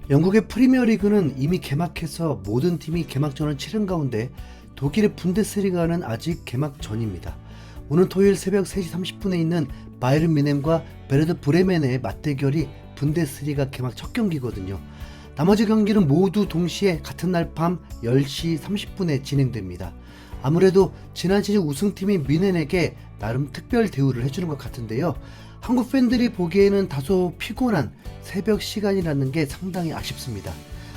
영국의 프리미어리그는 이미 개막해서 모든 팀이 개막전을 치른 가운데 독일의 분데스리가는 아직 개막 전입니다. 오늘 토요일 새벽 3시 30분에 있는 바이에른 뮌헨과 베르더 브레멘의 맞대결이 분데스리가 개막 첫 경기거든요. 나머지 경기는 모두 동시에 같은 날 밤 10시 30분에 진행됩니다. 아무래도 지난 시즌 우승팀인 뮌헨에게 나름 특별 대우를 해주는 것 같은데요. 한국 팬들이 보기에는 다소 피곤한 새벽 시간이라는 게 상당히 아쉽습니다.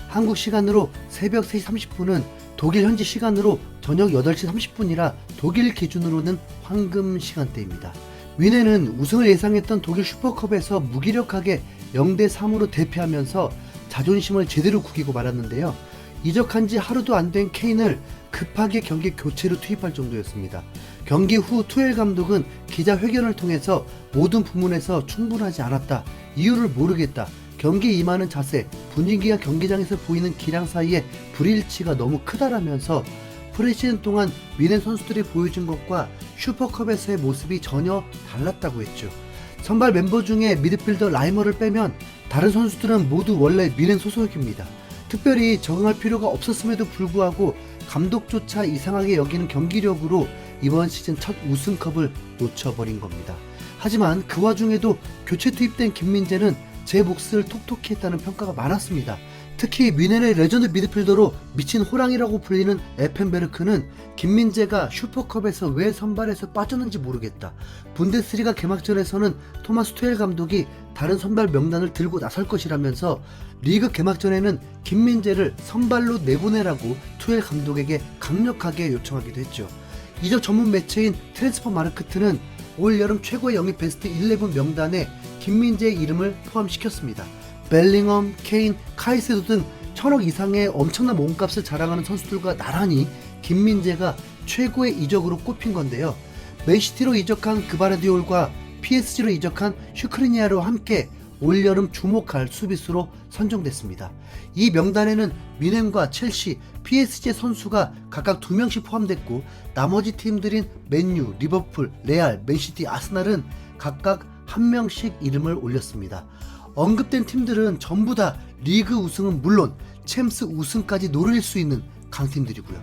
한국 시간으로 새벽 3시 30분은 독일 현지 시간으로 저녁 8시 30분이라 독일 기준으로는 황금 시간대입니다. 뮌헨은 우승을 예상했던 독일 슈퍼컵에서 무기력하게 0대3으로 대패하면서 자존심을 제대로 구기고 말았는데요. 이적한 지 하루도 안 된 케인을 급하게 경기 교체로 투입할 정도였습니다. 경기 후 투엘 감독은 기자회견을 통해서 모든 부문에서 충분하지 않았다, 이유를 모르겠다, 경기에 임하는 자세, 분위기와 경기장에서 보이는 기량 사이에 불일치가 너무 크다라면서 프리시즌 동안 뮌헨 선수들이 보여준 것과 슈퍼컵에서의 모습이 전혀 달랐다고 했죠. 선발 멤버 중에 미드필더 라이머를 빼면 다른 선수들은 모두 원래 뮌헨 소속입니다. 특별히 적응할 필요가 없었음에도 불구하고 감독조차 이상하게 여기는 경기력으로 이번 시즌 첫 우승컵을 놓쳐버린 겁니다. 하지만 그 와중에도 교체 투입된 김민재는 제 몫을 톡톡히 했다는 평가가 많았습니다. 특히 뮌헨의 레전드 미드필더로 미친 호랑이라고 불리는 에펜베르크는 김민재가 슈퍼컵에서 왜 선발에서 빠졌는지 모르겠다, 분데스리가 개막전에서는 토마스 투엘 감독이 다른 선발 명단을 들고 나설 것이라면서 리그 개막전에는 김민재를 선발로 내보내라고 투엘 감독에게 강력하게 요청하기도 했죠. 이적 전문 매체인 트랜스퍼마르크트는 올 여름 최고의 영입 베스트 11 명단에 김민재의 이름을 포함시켰습니다. 벨링엄, 케인, 카이세도 등 1000억 이상의 엄청난 몸값을 자랑하는 선수들과 나란히 김민재가 최고의 이적으로 꼽힌 건데요. 맨시티로 이적한 그바르디올과 PSG로 이적한 슈크리니아르와 함께 올여름 주목할 수비수로 선정됐습니다. 이 명단에는 뮌헨과 첼시, PSG 선수가 각각 2명씩 포함됐고 나머지 팀들인 맨유, 리버풀, 레알, 맨시티, 아스날은 각각 1명씩 이름을 올렸습니다. 언급된 팀들은 전부 다 리그 우승은 물론 챔스 우승까지 노릴 수 있는 강팀들이고요.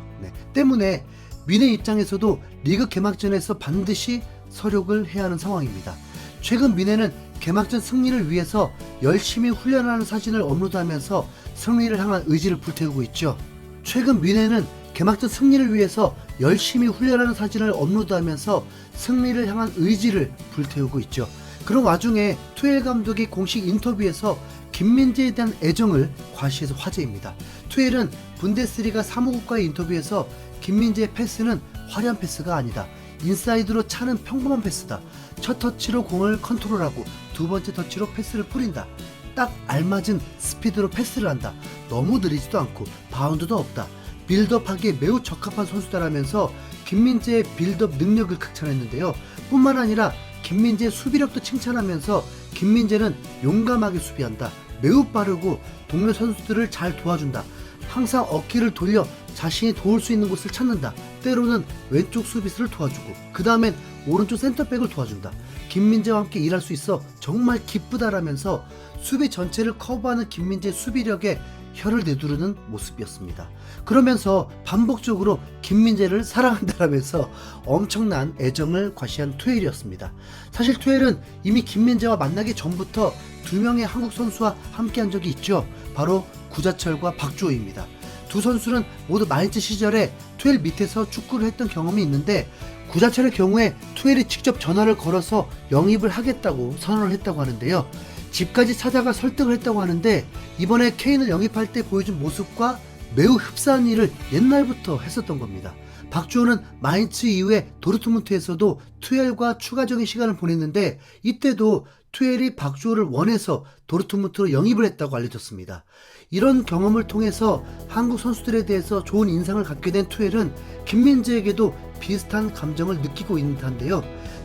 때문에 뮌헨 입장에서도 리그 개막전에서 반드시 서력을 해야 하는 상황입니다. 최근 뮌헨은 개막전 승리를 위해서 열심히 훈련하는 사진을 업로드하면서 승리를 향한 의지를 불태우고 있죠. 최근 뮌헨은 개막전 승리를 위해서 열심히 훈련하는 사진을 업로드하면서 승리를 향한 의지를 불태우고 있죠. 그런 와중에 투엘 감독이 공식 인터뷰에서 김민재에 대한 애정을 과시해서 화제입니다. 투엘은 분데스리가 사무국과의 인터뷰에서 김민재의 패스는 화려한 패스가 아니다, 인사이드로 차는 평범한 패스다, 첫 터치로 공을 컨트롤하고 두 번째 터치로 패스를 뿌린다, 딱 알맞은 스피드로 패스를 한다, 너무 느리지도 않고 바운드도 없다, 빌드업하기에 매우 적합한 선수다라면서 김민재의 빌드업 능력을 극찬했는데요. 뿐만 아니라 김민재의 수비력도 칭찬하면서 김민재는 용감하게 수비한다, 매우 빠르고 동료 선수들을 잘 도와준다, 항상 어깨를 돌려 자신이 도울 수 있는 곳을 찾는다, 때로는 왼쪽 수비수를 도와주고 그 다음엔 오른쪽 센터백을 도와준다, 김민재와 함께 일할 수 있어 정말 기쁘다라면서 수비 전체를 커버하는 김민재의 수비력에 혀를 내두르는 모습이었습니다. 그러면서 반복적으로 김민재를 사랑한다라면서 엄청난 애정을 과시한 투엘이었습니다. 사실 투엘은 이미 김민재와 만나기 전부터 2명의 한국 선수와 함께한 적이 있죠. 바로 구자철과 박주호입니다. 두 선수는 모두 마인츠 시절에 투엘 밑에서 축구를 했던 경험이 있는데 구자철의 경우에 투엘이 직접 전화를 걸어서 영입을 하겠다고 선언을 했다고 하는데요. 집까지 찾아가 설득을 했다고 하는데 이번에 케인을 영입할 때 보여준 모습과 매우 흡사한 일을 옛날부터 했었던 겁니다. 박주호는 마인츠 이후에 도르트문트에서도 투엘과 추가적인 시간을 보냈는데 이때도 투엘이 박주호를 원해서 도르트문트로 영입을 했다고 알려졌습니다. 이런 경험을 통해서 한국 선수들에 대해서 좋은 인상을 갖게 된 투엘은 김민재에게도 비슷한 감정을 느끼고 있는 듯한데요.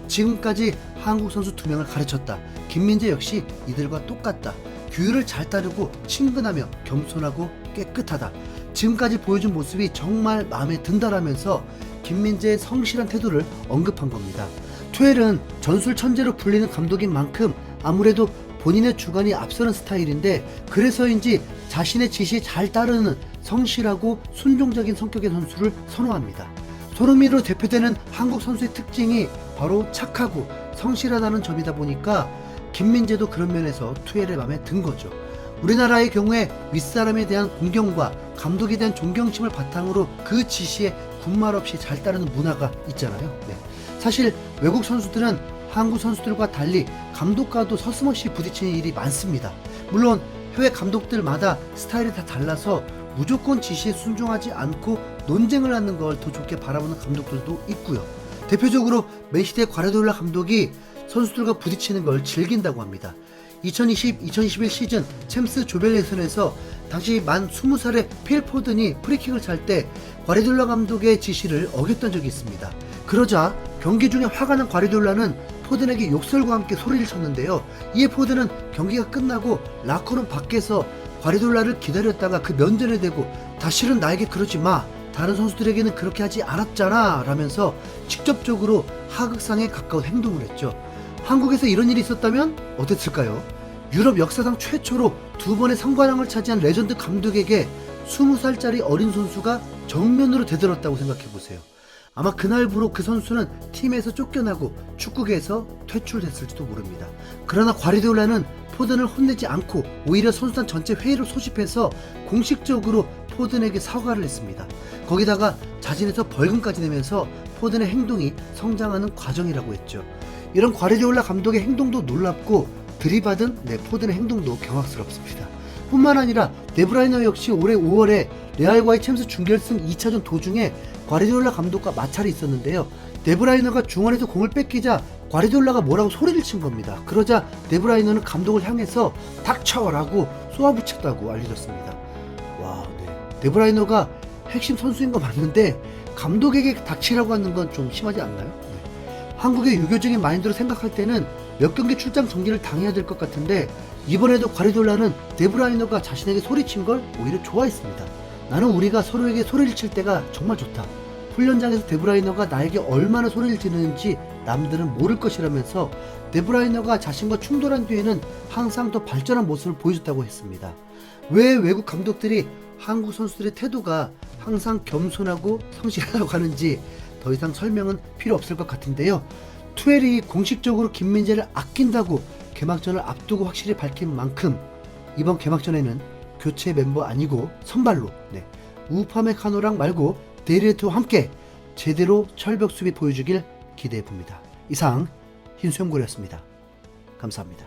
지금까지 한국 선수 2명을 가르쳤다, 김민재 역시 이들과 똑같다, 규율을 잘 따르고 친근하며 겸손하고 깨끗하다, 지금까지 보여준 모습이 정말 마음에 든다라면서 김민재의 성실한 태도를 언급한 겁니다. 투엘은 전술 천재로 불리는 감독인 만큼 아무래도 본인의 주관이 앞서는 스타일인데 그래서인지 자신의 지시에 잘 따르는 성실하고 순종적인 성격의 선수를 선호합니다. 손흥민으로 대표되는 한국 선수의 특징이 바로 착하고 성실하다는 점이다 보니까 김민재도 그런 면에서 투엘의 맘에 든 거죠. 우리나라의 경우에 윗사람에 대한 공경과 감독에 대한 존경심을 바탕으로 그 지시에 군말 없이 잘 따르는 문화가 있잖아요. 네. 사실 외국 선수들은 한국 선수들과 달리 감독과도 서슴없이 부딪히는 일이 많습니다. 물론 해외 감독들마다 스타일이 다 달라서 무조건 지시에 순종하지 않고 논쟁을 하는 걸 더 좋게 바라보는 감독들도 있고요. 대표적으로 맨시티의 과르디올라 감독이 선수들과 부딪히는 걸 즐긴다고 합니다. 2020-2021 시즌 챔스 조별 예선에서 당시 만 20살의 필 포든이 프리킥을 찰 때 과르디올라 감독의 지시를 어겼던 적이 있습니다. 그러자 경기 중에 화가 난 과르디올라는 포든에게 욕설과 함께 소리를 쳤는데요. 이에 포든은 경기가 끝나고 라커룸 밖에서 과르디올라를 기다렸다가 그 면전에 대고 다시는 나에게 그러지 마, 다른 선수들에게는 그렇게 하지 않았잖아 라면서 직접적으로 하극상에 가까운 행동을 했죠. 한국에서 이런 일이 있었다면 어땠을까요? 유럽 역사상 최초로 2번의 상관왕을 차지한 레전드 감독에게 20살짜리 어린 선수가 정면으로 대들었다고 생각해보세요. 아마 그날부로 그 선수는 팀에서 쫓겨나고 축구계에서 퇴출됐을지도 모릅니다. 그러나 과르디올라는 포든을 혼내지 않고 오히려 선수단 전체 회의를 소집해서 공식적으로 포든에게 사과를 했습니다. 거기다가 자진해서 벌금까지 내면서 포든의 행동이 성장하는 과정이라고 했죠. 이런 과르디올라 감독의 행동도 놀랍고 들이받은 포든의 행동도 경악스럽습니다. 뿐만 아니라 데브라이너 역시 올해 5월에 레알과의 챔스 준결승 2차전 도중에 과르디올라 감독과 마찰이 있었는데요. 데브라이너가 중원에서 공을 뺏기자 과르디올라가 뭐라고 소리를 친 겁니다. 그러자 데브라이너는 감독을 향해서 닥쳐라고 쏘아붙였다고 알려졌습니다. 와, 데브라이너가 핵심 선수인 거 맞는데 감독에게 닥치라고 하는 건 좀 심하지 않나요? 한국의 유교적인 마인드로 생각할 때는 몇 경기 출장 정지를 당해야 될 것 같은데 이번에도 과르디올라는 데브라이너가 자신에게 소리친 걸 오히려 좋아했습니다. 나는 우리가 서로에게 소리를 칠 때가 정말 좋다. 훈련장에서 데브라이너가 나에게 얼마나 소리를 지르는지 남들은 모를 것이라면서 데브라이너가 자신과 충돌한 뒤에는 항상 더 발전한 모습을 보여줬다고 했습니다. 왜 외국 감독들이 한국 선수들의 태도가 항상 겸손하고 성실하다고 하는지 더 이상 설명은 필요 없을 것 같은데요. 투엘이 공식적으로 김민재를 아낀다고 개막전을 앞두고 확실히 밝힌 만큼 이번 개막전에는 교체 멤버 아니고 선발로 우파메카노랑 말고 데리에트와 함께 제대로 철벽 수비 보여주길 기대해봅니다. 이상 흰수염고래였습니다. 감사합니다.